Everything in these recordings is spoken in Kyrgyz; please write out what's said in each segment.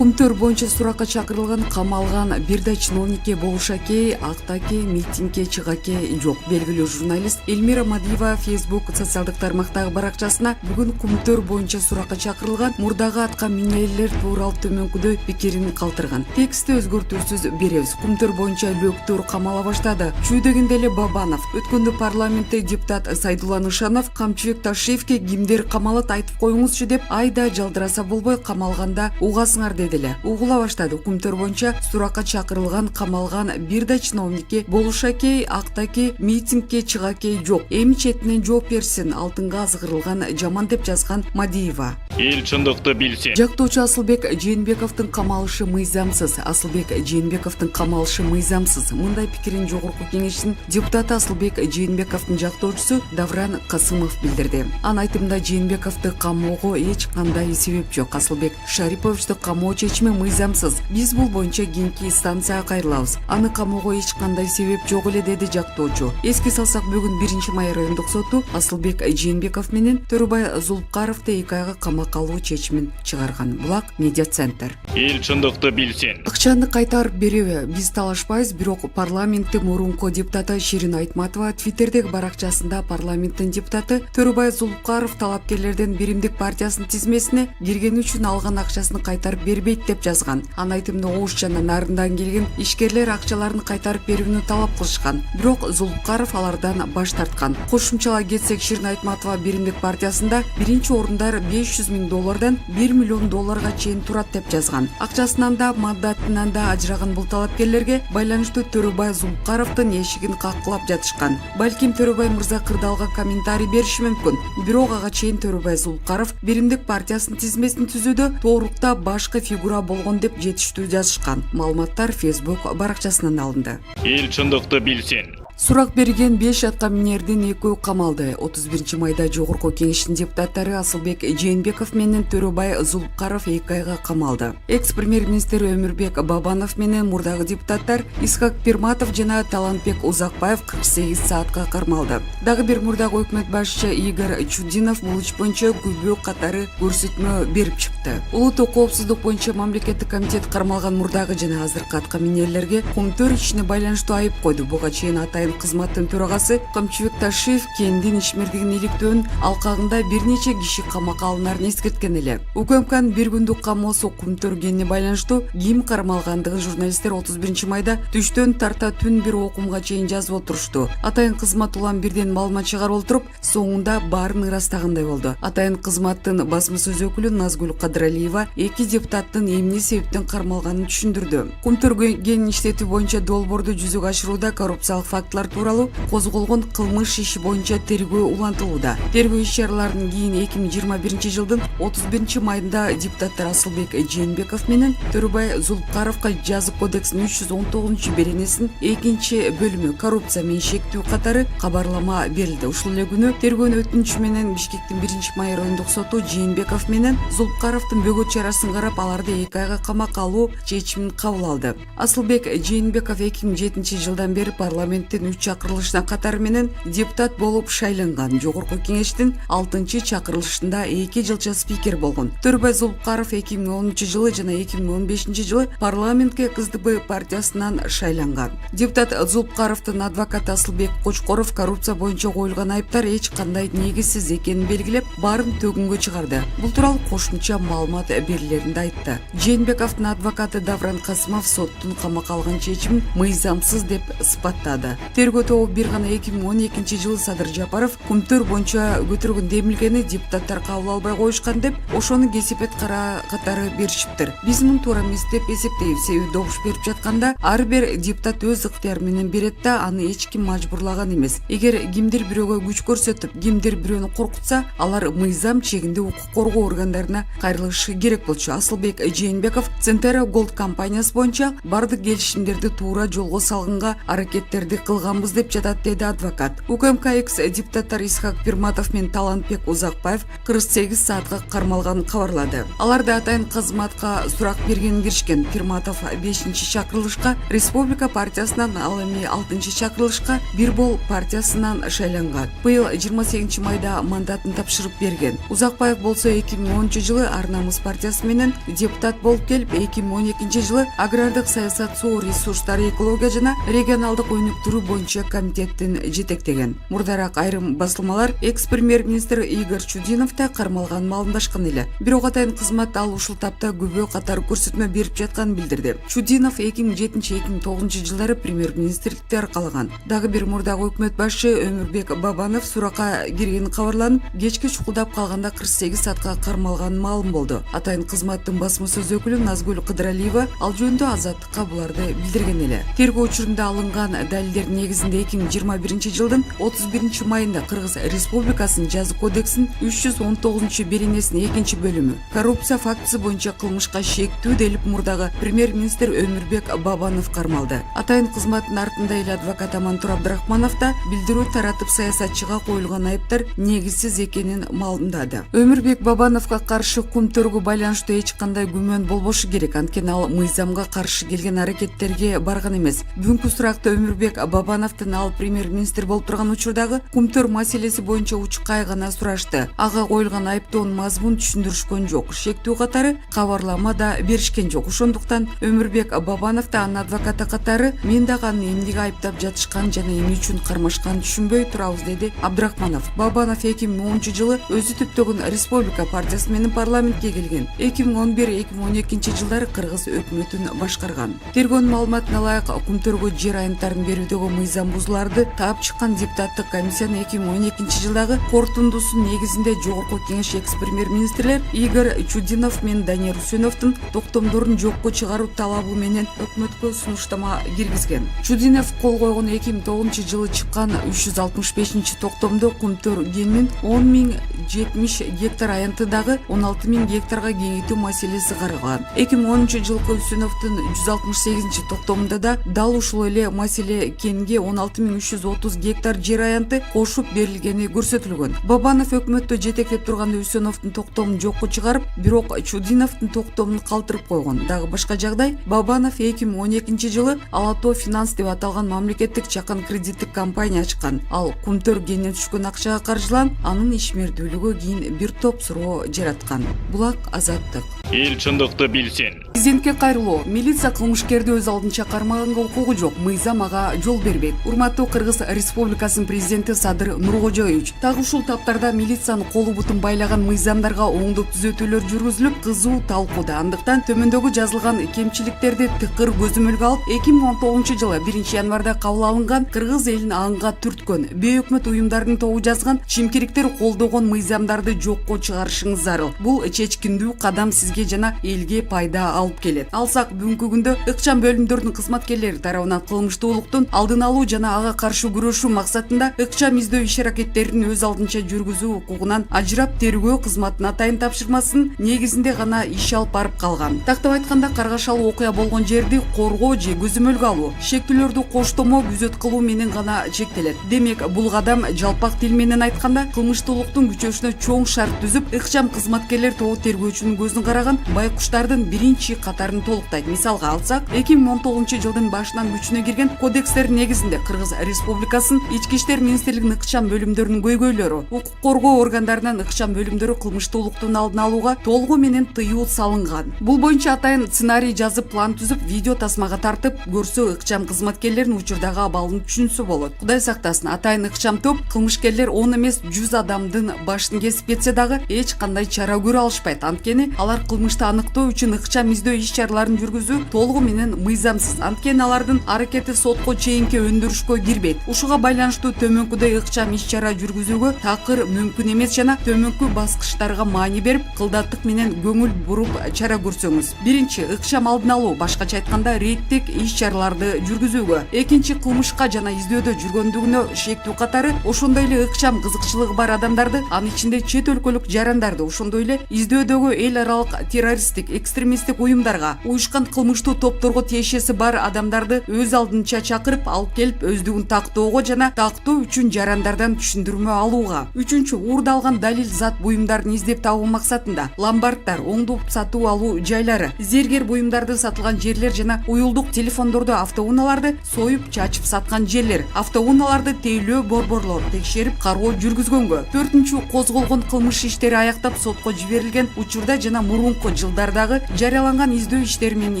Кумтөр боюнча суракка чакырылган камалган бирде чиновникке болушаке, актаке, митингге чыгаке жок. Белгилүү журналист Эльмира Мадиева Facebook социалдык тармактагы баракчасына бүгүн Кумтөр боюнча суракка чакырылган мурдагы атка минелер тууралуу төмөнкүдөй пикирин калтырган. Текстти өзгөртүүсүз беребиз. Кумтөр боюнча лөктөр камала баштады. Чүйдөгүндө эле Бабанов, өткөндө парламентте депутат Сайдулла Нышанов Камчыбек Ташиевке кимдер камалат айтып коюңузчу деп айда жалдыраса болбой камалганда угасыңар деди эле. Угула баштады. Кумтөр боюнча суракка чакырылган камалган бирде чиновникке болушаке, актаке, митингге чыгаке жок. Эми четинен жооп берсин, алтынга азгырылган жаман деп жазган Мадиева. Эл чындыкты билсин. Жактоочу Асылбек Жээнбековдун камалышы мыйзамсыз. Асылбек Жээнбековдун камалышы мыйзамсыз. Мындай пикирин жогорку кеңештин депутаты Асылбек Жээнбековдун жактоочусу Давран Касымов билдирди. Анын айтымында Жээнбековду камоого эч кандай себеп жок. Асылбек Шариповичти камоо чечими мыйзамсыз. Биз бул боюнча кийинки инстанцияга кайрылабыз. Аны камоого эч кандай себеп жок эле деди жактоочу. Эске салсак, бүгүн 1-май райондук соту Асылбек Жээнбеков менен Төрөбай Зулукаровду 2 айга камакка алуу чечимин чыгарган. Булак медиа центр. Эл чындыкты билсин. Акчаны кайтарып береби биз талашпайбыз, бирок парламенттин мурунку депутаты Ширин Айтматова Твиттердеги баракчасында парламенттин депутаты Төрөбай Зулукаров талапкерлерден Биримдик партиясынын тизмесине киргени үчүн алган акчасын кайтарып бербейт деп жазган. Анын айтымында Ош жана Нарындан келген ишкерлер акчаларын кайтарып берүүнү талап кылышкан. Бирок Зулукаров алардан баш тарткан. Кошумчалай кетсек, Ширин Айтматова Биримдик партиясында биринчи орундар $500 000 $1 миллион чейин турат деп жазган. Акчасынан да, мандатынан да ажыраган бул талапкерлерге байланыштуу Төрөбай Зулукаровдун эшигин каккылап жатышкан. Балким Төрөбай мырза кырдаалга комментарий бериши мүмкүн. Бирок ага чейин Төрөбай Зулукаров Биримдик партиясынын тизмесин түзүүдө тоорукта башкы фигура болгон деп жетиштүү жазышкан. Маалыматтар Facebook баракчасынан алынды. Эл чындыкты билсин. Сурак берген 5 атка минердин 2 камалды. 31-майда жогорку кеңештин депутаттары Асылбек Жээнбеков менен Төрөбай Зулукаров 2 айга камалды. Экс-премьер-министр Өмүрбек Бабанов менен мурдагы депутаттар Исхак Пирматов жана Талантбек Узакбаев 48 саатка кармалды. Дагы бир мурдагы өкмөт башчы Игорь Чудинов бул иш боюнча күбө катары көрсөтмө берип чыкты. Улуттук коопсуздук боюнча мамлекеттик комитет кармалган мурдагы жана азыркы атка минерлерге Кумтөр ишине байланыштуу айып койду. Буга чейин атайын кызматтын төрагасы Камчыбек Ташиев кендин ишмердигин иликтөөнүн алкагында бир нече киши камакка алынарын эскерткен эле. УКМКнын бир күндүк камоосу Кумтөр кенине байланыштуу ким кармалгандыгын журналисттер 31-майда түштөн тарта түн бир окумга чейин жазып отурушту. Атайын кызмат улам бирден маалымат чыгарып отуруп, соңунда баарын ырастагандай болду. Атайын кызматтын басма сөз өкүлү Назгүл Кадыралиева 2 депутаттын эмне себептен кармалганын түшүндүрдү. Кумтөр кенин иштетүү боюнча долбоорду жүзөгө ашырууда коррупциялык фактылар тууралуу козголгон кылмыш иши боюнча тергөө улантылууда. Тергөө иш-чараларынан кийин 2021 жылдын 31-майында депутаттар Асылбек Жээнбеков менен Төрөбай Зулукаровго жазык кодексинин 319 беренесин 2 бөлүмү коррупция менен шектүү катары кабарлама берилди. Ушул эле күнү тергөөнүн өтүнүчү менен Бишкектин 1-май райондук соту Жээнбеков менен Зулукаровдун бөгөт чарасын карап, аларды 2 айга камакка алуу чечимин кабыл алды. Асылбек Жээнбеков 2007 жылдан бери парламенттин 3 чакырылышына катары менен депутат болуп шайланган. Жогорку кеңештин 6 чакырылышында 2 жылча спикер болгон. Төрөбай Зулукаров 2010 жылы жана 2015 жылы парламентке КСДП партиясынан шайланган. Депутат Зулукаровдун адвокаты Асылбек Кочкоров коррупция боюнча коюлган айыптар эч кандай негизсиз экенин белгилеп, баарын төгүнгө чыгарды. Бул тууралуу кошумча маалымат берилеринде айтты. Жээнбековдун адвокаты Давран Касымов соттун камакка алган чечимин мыйзамсыз деп сыпаттады. Тергөө тобу бир гана 2012 жылы Садыр Жапаров Кумтөр боюнча көтөргөн демилгени депутаттар кабыл албай коюшкан деп ошону кесепет катары беришиптир. Биз муну туура эмес деп эсептейбиз. Себеби добуш берип жатканда ар бир депутат өз ыктыяры менен берет да, аны эч ким мажбурлаган эмес. Эгер кимдир бирөөгө күч көрсөтүп, кимдир бирөөнү коркутса, алар мыйзам чегинде укук коргоо органдарына кайрылышы керек болчу. Асылбек Жээнбеков Центера Голд компаниясы боюнча бардык келишимдерди туура жолго салганга аракеттерди кылган. кылганбыз деп жатат, деди адвокат. УКМК экс депутаттар Исхак Пирматов менен Талантбек Узакбаев 48 саатка кармалганын кабарлады. Алар да атайын кызматка сурак бергенин киришкен. Пирматов 5-чакырылышка Республика партиясынан, ал эми 6-чакырылышка Бирбол партиясынан шайланган. Быйыл 28 майда мандатын тапшырып берген. Узакбаев болсо 2010 жылы Ар намыс партиясы менен депутат болуп келип, 2012 жылы агрардык саясат, суу ресурстары, экология жана регионалдык өнүктүрүү боюнча комитеттин жетектеген. Мурдараак айрым басылмалар экс-премьер-министр Игорь Чудинов да кармалганын маалымдашкан эле. Бирок атайын кызмат ал ушул тапта күбө катары көрсөтмө берип жатканын билдирди. Чудинов 2007-2009 жылдары премьер-министрликти аркалаган. Дагы бир мурдагы өкмөт башы Өмүрбек Бабанов суракка киргени кабарланып, кечке чукулдап калганда 48 саатка кармалганын маалым болду. Атайын кызматтын басма сөз өкүлү Назгүл Кыдыралиева ал жөнүндө Азаттыкка буларды билдирген эле. Тергөө учурунда алынган далилдер негизинде 2021 жылдын 31 майында Кыргыз Республикасынын жаза кодексинин 319 беренесинин 2-бөлүмү коррупция фактысы боюнча кылмышка шектүү делип мурдагы премьер-министр Өмүрбек Бабанов кармалды. Атайын кызматтын артында эле адвокат Амантур Абдрахманов да билдирүү таратып саясатчыга коюлган айыптар негизсиз экенин маалымдады. Өмүрбек Бабановго каршы кумтөргө байланыштуу эч кандай күмөн болбошу керек, анткени ал мыйзамга каршы келген аракеттерге барган эмес. Бүгүнкү суракта Өмүрбек Бабановдун ал премьер-министр болуп турган учурдагы кумтөр маселеси боюнча Учкай гана сурашты. Ага коюлган айыптоонун мазмунун түшүндүрүшкөн жок, шектүү катары кабарлама да беришкен жок. Ошондуктан Өмүрбек Бабанов да анын адвокаты катары мен дагы аны эмнеге айыптап жатышкан жана эмне үчүн кармашканын түшүнбөй турабыз, деди Абдрахманов. Бабанов 2010 жылы өзү түптөгөн Республика партиясы менен парламентке келген. 2011-2012 жылдары Кыргыз өкмөтүн башкарган. Тергөөнүн маалыматына ылайык, кумтөргө жер айымтарын берүүдөгү мыйзам бузуларды таап чыккан депутаттык комиссиянын 2012 жылдагы корутундусунун негизинде Жогорку Кеңеш экс-премьер-министрлер Игорь Чудинов менен Данияр Үсеновдун токтомдорун жокко чыгаруу талабы менен өкмөткө сунуштама киргизген. Чудинов кол койгон 2009 жылы чыккан 365 токтомдо кумтөр кенинин 10.070 гектар аянтындагы 16.000 гектарга кеңейтүү маселеси каралган. 2010 жылкы Үсеновдун 168 токтомунда да дал ушул эле маселе кенге 16.330 гектар жер аянты кошуп берилгени көрсөтүлгөн. Бабанов өкмөттө жетектеп турганда Үсеновдун токтомун жокко чыгарып, бирок Чудиновдун токтомун калтырып койгон. Дагы башка жагдай, Бабанов 2012 жылы Алато Финанс деп аталган мамлекеттик чакан кредиттик компания ачкан. Ал кумтөр кенинен түшкөн акчага каржыланып, анын ишмердүүлүгү кийин бир топ суроо жараткан. Булак Азаттык. Эл чындыкты билсин. Президентке кайрылуу. Милиция кылмышкерди өз алдынча кармаганга укугу жок. Мыйзам ага жол бербейт. Урматтуу Кыргыз Республикасынын президенти Садыр Нуркожоевич, так ушул таптарда милициянын колу бутун байлаган мыйзамдарга оңдоп түзөтүүлөр жүргүзүлүп, кызуу талкууда. Андыктан төмөндөгү жазылган кемчиликтерди тыкыр көзөмөлгө алып, 2019 жылы 1 январда кабыл алынган Кыргыз элин аңга түрткөн бейөкмөт уюмдардын тобу жазган чимкириктер колдогон мыйзамдарды жокко чыгарышыңыз зарыл. Бул чечкиндүү кадам сизге жана элге пайда алып келет. Алсак бүгүнкү күндө ыкчам бөлүмдөрдүн кызматкерлери тарабынан кылмыштуулуктун алдын алуу жана ага каршы күрөшүү максатында ыкчам издөө иш-аракеттерин өз алдынча жүргүзүү укугунан ажырап тергөө кызматына атайын тапшырмасынын негизинде гана иш алып барып калган. Тактап айтканда, каргашалуу окуя болгон жерди коргоо же көзөмөлгө алуу, шектүүлөрдү коштомо, күзөт кылуу менен гана чектелет. Демек, бул кадам жалпак тил менен айтканда кылмыштуулуктун күчөшүнө чоң шарт түзүп, ыкчам кызматкерлер тобу тергөөчүнүн көзүн караган байкуштардын биринчи катарын толуктайт. Мисалга алсак, 2019 жылдын башынан күчүнө кирген кодекстер негизинде Кыргыз Республикасынын Ички иштер министрлигинин ыкчам бөлүмдөрүнүн көйгөйлөрү, укук коргоо органдарынын ыкчам бөлүмдөрү кылмыштуулуктун алдын алууга толугу менен тыюу салынган. Бул боюнча атайын сценарий жазып, план түзүп, видео тасмага тартып көрсө, ыкчам кызматкерлердин учурдагы абалын түшүнсө болот. Кудай сактасын, атайын ыкчам топ кылмышкерлер 10 эмес 100 адамдын башын кесип кетсе дагы эч кандай чара көрө алышпайт. Анткени алар кылмышты аныктоо үчүн ыкчам издөө иш-чараларын жүргүзүү толугу менен мыйзамсыз. Анткени алардын аракети сотко чейинки өндүрүшкө кирбейт. Ушуга байланыштуу төмөнкүдөй ыкчам иш-чара жүргүзүүгө такыр мүмкүн эмес жана төмөнкү баскычтарга маани берип, кылдаттык менен көңүл буруп чара көрсөңүз. Биринчи, ыкчам алдын алуу, башкача айтканда рейдтик иш-чараларды жүргүзүүгө. Экинчи, кылмышка жана издөөдө жүргөндүгүнө шектүү катары, ошондой эле ыкчам кызыкчылыгы бар адамдарды, анын ичинде чет өлкөлүк жарандарды, ошондой эле издөөдөгү эл аралык террористтик, экстремисттик уюмдарга, уюшкан кылмыштуу топторго тиешеси бар адамдарды өз алдынча чакырып, алып алып келип өздүгүн тактоого жана тактоо үчүн жарандардан түшүндүрмө алууга. Үчүнчү, уурдалган далил зат буюмдарын издеп табуу максатында ломбарддар, оңдоп сатуу алуу жайлары, зергер буюмдарды сатылган жерлер жана уюлдук телефондорду, автоунааларды союп чачып саткан жерлер, автоунааларды тейлөө борборлор текшерип кароо жүргүзгөнгө. 4-чү, козголгон кылмыш иштери аяктап сотко жиберилген учурда жана мурунку жылдардагы жарыяланган издөө иштери менен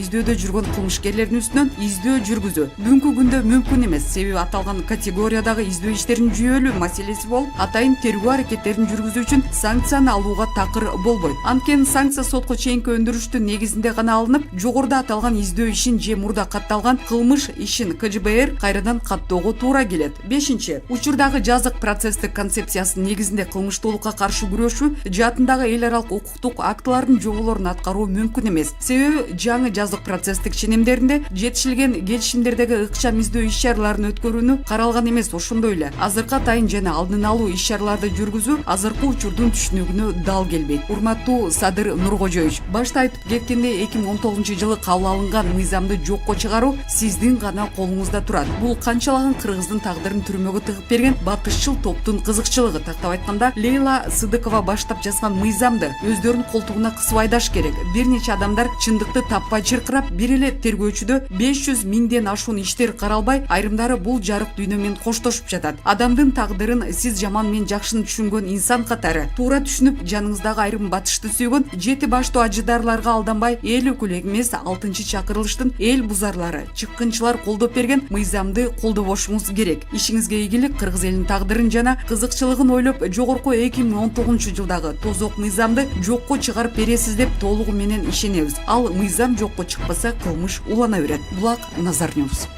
издөөдө жүргөн кылмышкерлердин үстүнөн издөө жүргүзүү бүгүнкү күндө мүмкүн эмес. Себеби аталган категориядагы издөө иштеринин жүйөлүү маселеси болуп, атайын тергөө аракеттерин жүргүзүү үчүн санкцияны алууга такыр болбойт. Анткени санкция сотко чейинки өндүрүштүн негизинде гана алынып, жогоруда аталган издөө ишин же мурда катталган кылмыш ишин КЖБР кайрадан каттоого туура келет. 5-чи, учурдагы жазык процесстик концепциясынын негизинде кылмыштуулукка каршы күрөшүү жаатындагы эл аралык укуктук актылардын жоболорун аткаруу мүмкүн эмес. Себеби жаңы жазык процесстик ченемдеринде жетишилген келишимдердеги ыкчам издөө иш-чараларын өткөрүүнү каралган эмес. Ошондой эле азыркы атайын жана алдын алуу иш-чараларды жүргүзүү азыркы учурдун түшүнүгүнө дал келбейт. Урматтуу Садыр Нуркожоевич, башта айтып кеткендей 2019-жылы кабыл алынган мыйзамды жокко чыгаруу сиздин гана колуңузда турат. Бул канчалаган кыргыздын тагдырын түрмөгө тыгып берген батышчыл топтун кызыкчылыгы. Тактап айтканда, Лейла Сыдыкова баштап жазган мыйзамды өздөрүнүн колтугуна кысып айдаш керек. Бир нече адамдар чындыкты таппай чыркырап, бир эле тергөөчүдө 500 миңден ашуун иштер каралбай, айрымдары бул жарык дүйнө менен коштошуп жатат. Адамдын тагдырын сиз жаман мен жакшыны түшүнгөн инсан катары туура түшүнүп, жаныңыздагы айрым батышты сүйгөн 7 баштуу ажыдарларга алданбай, эл өкүлү эмес 6-чакырылыштын эл бузарлары, чыккынчылар колдоп берген мыйзамды колдобошуңуз керек. Ишиңизге ийгилик. Кыргыз элинин тагдырын жана кызыкчылыгын ойлоп, жогорку 2019-жылдагы тозок мыйзамды жокко чыгарып бересиз деп толугу менен ишенебиз. Ал мыйзам жокко чыкпаса, кылмыш улана берет. Булак Назар Ньюс.